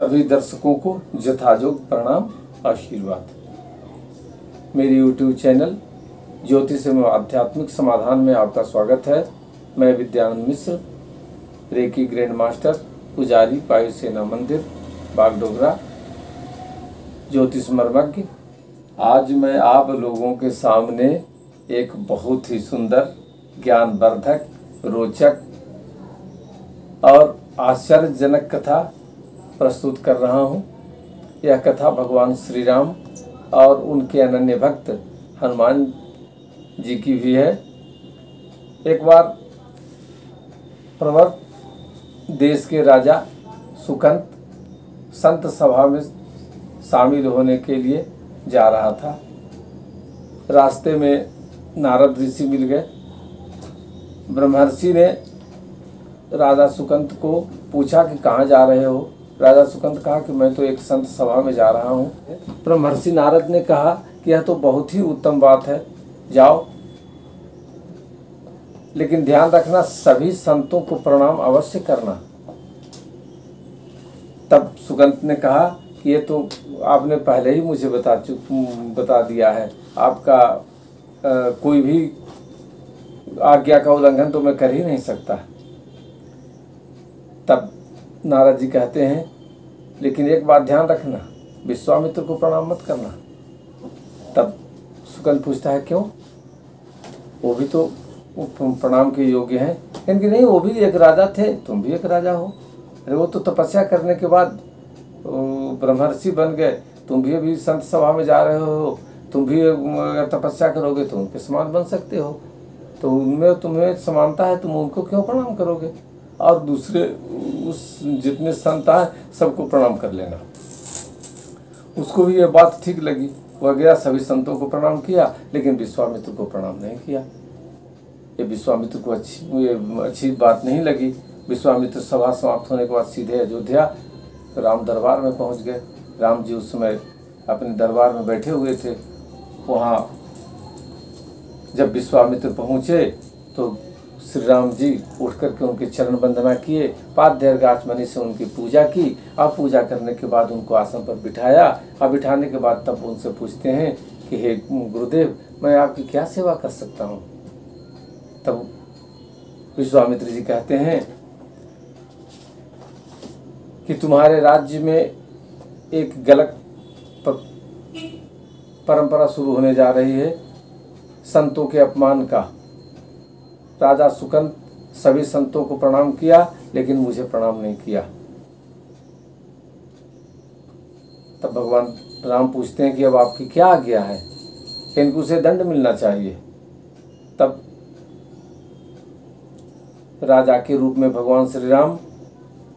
सभी दर्शकों को यथायोग्य प्रणाम आशीर्वाद। मेरी YouTube चैनल ज्योतिष एवं आध्यात्मिक समाधान में आपका स्वागत है। मैं विद्यानंद मिश्र, रेकी ग्रैंड मास्टर, पुजारी, वायुसेना मंदिर, बागडोगरा, ज्योतिष मर्मज्ञ। आज मैं आप लोगों के सामने एक बहुत ही सुंदर, ज्ञानवर्धक, रोचक और आश्चर्यजनक कथा प्रस्तुत कर रहा हूँ। यह कथा भगवान श्री राम और उनके अनन्य भक्त हनुमान जी की भी है। एक बार प्रवर देश के राजा सुकंत संत सभा में शामिल होने के लिए जा रहा था। रास्ते में नारद ऋषि मिल गए। ब्रह्मर्षि ने राजा सुकंत को पूछा कि कहाँ जा रहे हो। राजा सुकंत कहा कि मैं तो एक संत सभा में जा रहा हूँ। ब्रह्मर्षि नारद ने कहा कि यह तो बहुत ही उत्तम बात है, जाओ, लेकिन ध्यान रखना सभी संतों को प्रणाम अवश्य करना। तब सुकंत ने कहा कि ये तो आपने पहले ही मुझे बता दिया है। आपका कोई भी आज्ञा का उल्लंघन तो मैं कर ही नहीं सकता। तब नारद जी कहते हैं, लेकिन एक बात ध्यान रखना, विश्वामित्र को प्रणाम मत करना। तब सुकंत पूछता है, क्यों? वो भी तो प्रणाम के योग्य हैं। इनके नहीं, वो भी एक राजा थे, तुम भी एक राजा हो। अरे वो तो तपस्या करने के बाद ब्रह्मर्षि बन गए, तुम भी अभी संत सभा में जा रहे हो, तुम भी अगर तपस्या करोगे तो उनके समान बन सकते हो। तो उनमें तुम्हें समानता है, तुम उनको क्यों प्रणाम करोगे? और दूसरे उस जितने संत हैं सबको प्रणाम कर लेना। उसको भी ये बात ठीक लगी। वह गया, सभी संतों को प्रणाम किया, लेकिन विश्वामित्र को प्रणाम नहीं किया। ये विश्वामित्र को अच्छी बात नहीं लगी। विश्वामित्र सभा समाप्त होने के बाद सीधे अयोध्या राम दरबार में पहुंच गए। राम जी उस समय अपने दरबार में बैठे हुए थे। वहाँ जब विश्वामित्र पहुँचे तो श्री राम जी उठ करके उनके चरण वंदना किए, पाद्य आचमनी से उनकी पूजा की। अब पूजा करने के बाद उनको आसन पर बिठाया। अब बिठाने के बाद तब उनसे पूछते हैं कि हे गुरुदेव, मैं आपकी क्या सेवा कर सकता हूँ? तब विश्वामित्र जी कहते हैं कि तुम्हारे राज्य में एक गलत परंपरा शुरू होने जा रही है, संतों के अपमान का। राजा सुकंत सभी संतों को प्रणाम किया, लेकिन मुझे प्रणाम नहीं किया। तब भगवान राम पूछते हैं कि अब आपकी क्या आज्ञा है? इनको से दंड मिलना चाहिए। तब राजा के रूप में भगवान श्री राम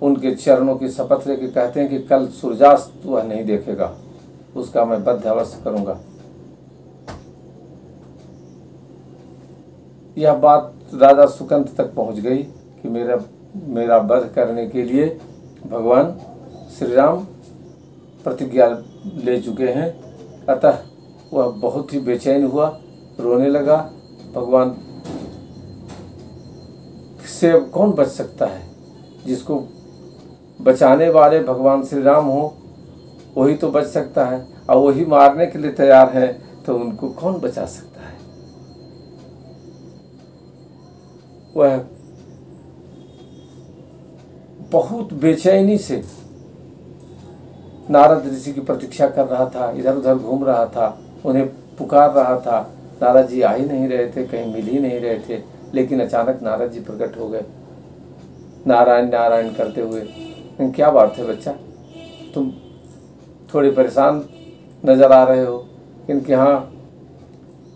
उनके चरणों की शपथ लेकर कहते हैं कि कल सूर्यास्त वह नहीं देखेगा, उसका मैं वध अवश्य करूंगा। यह बात राजा सुकंत तक पहुंच गई कि मेरा वध करने के लिए भगवान श्री राम प्रतिज्ञा ले चुके हैं। अतः वह बहुत ही बेचैन हुआ, रोने लगा। भगवान से कौन बच सकता है? जिसको बचाने वाले भगवान श्री राम हो वही तो बच सकता है, और वही मारने के लिए तैयार है, तो उनको कौन बचा सकता है? वह बहुत बेचैनी से नारद ऋषि की प्रतीक्षा कर रहा था, इधर उधर घूम रहा था, उन्हें पुकार रहा था। नारद जी आ ही नहीं रहे थे, कहीं मिल ही नहीं रहे थे। लेकिन अचानक नारद जी प्रकट हो गए, नारायण नारायण करते हुए। क्या बात है बच्चा, तुम थोड़े परेशान नजर आ रहे हो? इनके यहाँ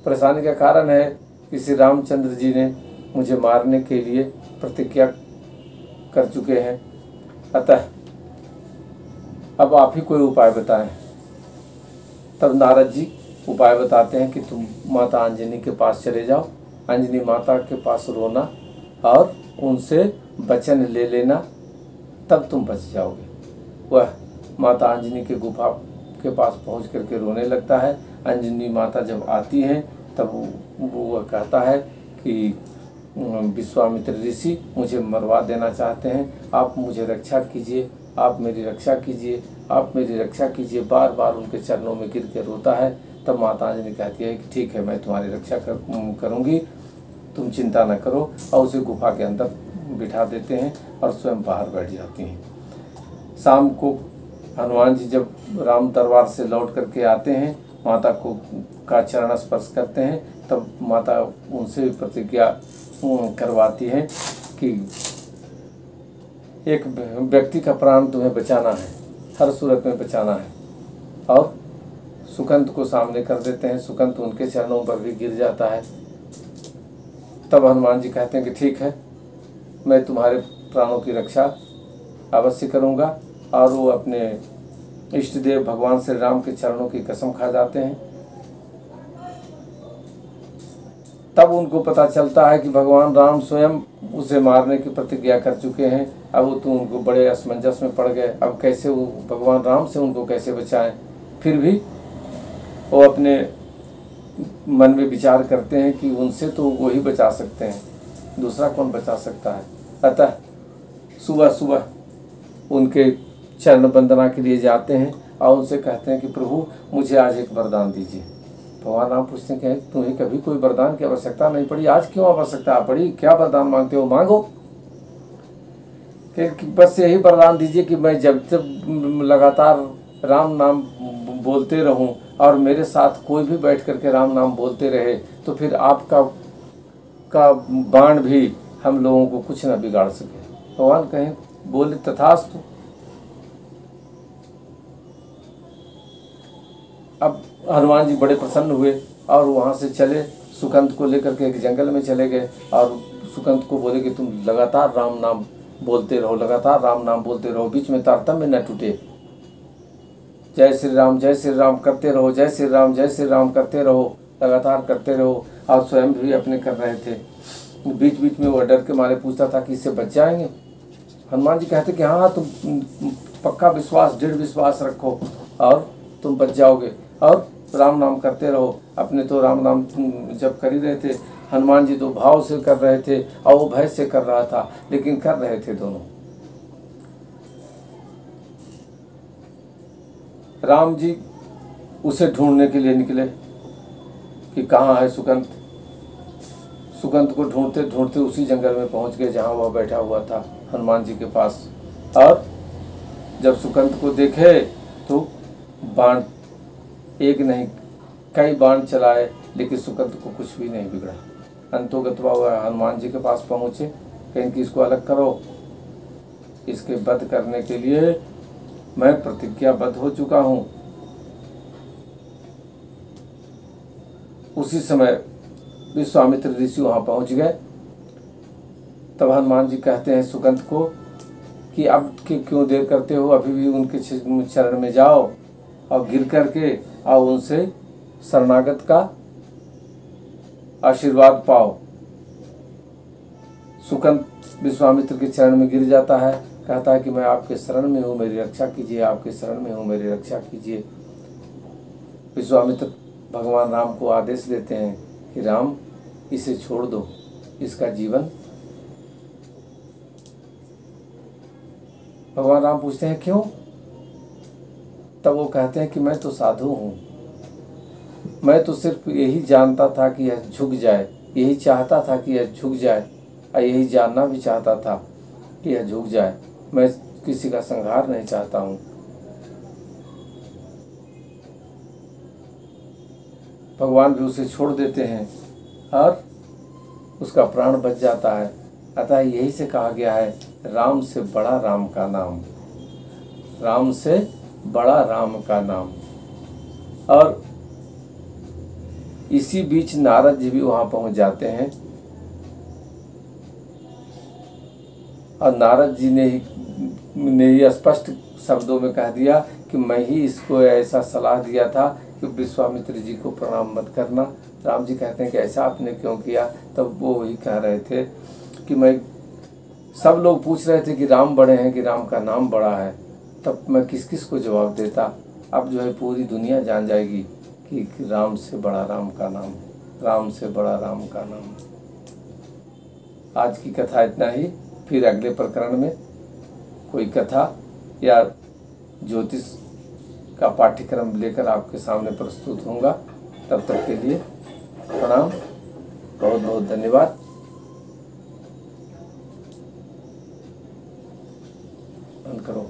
परेशानी का कारण है कि श्री रामचंद्र जी ने मुझे मारने के लिए प्रतिज्ञा कर चुके हैं। अतः अब आप ही कोई उपाय बताएं। तब नारद जी उपाय बताते हैं कि तुम माता अंजनी के पास चले जाओ, अंजनी माता के पास रोना और उनसे वचन ले लेना, तब तुम बच जाओगे। वह माता अंजनी के गुफा के पास पहुंच करके रोने लगता है। अंजनी माता जब आती हैं तब वो कहता है कि विश्वामित्र ऋषि मुझे मरवा देना चाहते हैं, आप मुझे रक्षा कीजिए। आप मेरी रक्षा कीजिए, आप मेरी रक्षा कीजिए। बार बार उनके चरणों में गिर के रोता है। तब माता अंजनी कहती है कि ठीक है, मैं तुम्हारी रक्षा करूँगी, तुम चिंता न करो। और उसे गुफा के अंदर बिठा देते हैं और स्वयं बाहर बैठ जाती हैं। शाम को हनुमान जी जब राम दरबार से लौट करके आते हैं, माता को का चरण स्पर्श करते हैं, तब माता उनसे प्रतिज्ञा करवाती है कि एक व्यक्ति का प्राण तुम्हें बचाना है, हर सूरत में बचाना है। और सुकंत को सामने कर देते हैं। सुकंत उनके चरणों पर भी गिर जाता है। तब हनुमान जी कहते हैं कि ठीक है, मैं तुम्हारे प्राणों की रक्षा अवश्य करूँगा। और वो अपने इष्ट देव भगवान श्री राम के चरणों की कसम खा जाते हैं। तब उनको पता चलता है कि भगवान राम स्वयं उसे मारने की प्रतिज्ञा कर चुके हैं। अब वो तो उनको बड़े असमंजस में पड़ गए। अब कैसे वो भगवान राम से उनको कैसे बचाएं। फिर भी वो अपने मन में विचार करते हैं कि उनसे तो वही बचा सकते हैं, दूसरा कौन बचा सकता है। अतः सुबह सुबह उनके चरण वंदना के लिए जाते हैं और उनसे कहते हैं कि प्रभु मुझे आज एक वरदान दीजिए। भगवान राम पूछते हैं कि तुम्हें कभी कोई वरदान की आवश्यकता नहीं पड़ी, आज क्यों आवश्यकता पड़ी, क्या वरदान मांगते हो, मांगो। कि बस यही वरदान दीजिए कि मैं जब लगातार राम नाम बोलते रहूं और मेरे साथ कोई भी बैठ करके राम नाम बोलते रहे, तो फिर आपका बाण भी हम लोगों को कुछ न बिगाड़ सके। भगवान कहें बोले तथास्तु। अब हनुमान जी बड़े प्रसन्न हुए और वहाँ से चले, सुकंत को लेकर के एक जंगल में चले गए और सुकंत को बोले कि तुम लगातार राम नाम बोलते रहो, लगातार राम नाम बोलते रहो, बीच में तारतम्य न टूटे। जय श्री राम करते रहो, जय श्री राम करते रहो, लगातार करते रहो। और स्वयं भी अपने कर रहे थे। बीच बीच में वह डर के मारे पूछता था कि इससे बच जाएंगे। हनुमान जी कहते कि हाँ तुम पक्का विश्वास, दृढ़ विश्वास रखो और तुम बच जाओगे। और राम नाम करते रहो। अपने तो राम नाम जब कर ही रहे थे, हनुमान जी तो भाव से कर रहे थे और वो भय से कर रहा था, लेकिन कर रहे थे दोनों। राम जी उसे ढूंढने के लिए निकले कि कहाँ है सुकंत। सुकंत को ढूंढते ढूंढते उसी जंगल में पहुंच गए जहाँ वह बैठा हुआ था हनुमान जी के पास। और जब सुकंत को देखे तो बाण एक नहीं कई बाण चलाए, लेकिन सुकंत को कुछ भी नहीं बिगड़ा। अंतोगत्वा हुआ हनुमान जी के पास पहुँचे, कहीं कि इसको अलग करो, इसके वध करने के लिए मैं प्रतिज्ञाबद्ध हो चुका हूँ। उसी समय विश्वामित्र ऋषि वहाँ पहुँच गए। तब हनुमान जी कहते हैं सुकंत को कि अब क्यों देर करते हो, अभी भी उनके चरण में जाओ और गिर करके और उनसे शरणागत का आशीर्वाद पाओ। सुकंत विश्वामित्र के चरण में गिर जाता है, कहता है कि मैं आपके शरण में हूँ, मेरी रक्षा कीजिए, आपके शरण में हूँ, मेरी रक्षा कीजिए। विश्वामित्र भगवान राम को आदेश देते हैं कि राम इसे छोड़ दो, इसका जीवन। भगवान राम पूछते हैं क्यों। तब वो कहते हैं कि मैं तो साधु हूँ, मैं तो सिर्फ यही जानता था कि यह झुक जाए, यही चाहता था कि यह झुक जाए, और यही जानना भी चाहता था कि यह झुक जाए। मैं किसी का संहार नहीं चाहता हूँ। भगवान भी उसे छोड़ देते हैं और उसका प्राण बच जाता है। अतः यही से कहा गया है, राम से बड़ा राम का नाम, राम से बड़ा राम का नाम। और इसी बीच नारद जी भी वहाँ पहुँच जाते हैं और नारद जी ने ही स्पष्ट शब्दों में कह दिया कि मैं ही इसको ऐसा सलाह दिया था कि विश्वामित्र जी को प्रणाम मत करना। राम जी कहते हैं कि ऐसा आपने क्यों किया। तब वो वही कह रहे थे कि मैं, सब लोग पूछ रहे थे कि राम बड़े हैं कि राम का नाम बड़ा है, तब मैं किस किस को जवाब देता। अब जो है पूरी दुनिया जान जाएगी कि राम से बड़ा राम का नाम, राम से बड़ा राम का नाम। आज की कथा इतना ही, फिर अगले प्रकरण में कोई कथा या ज्योतिष का पाठ्यक्रम लेकर आपके सामने प्रस्तुत होऊंगा। तब तक के लिए प्रणाम, बहुत बहुत धन्यवाद। बंद करो।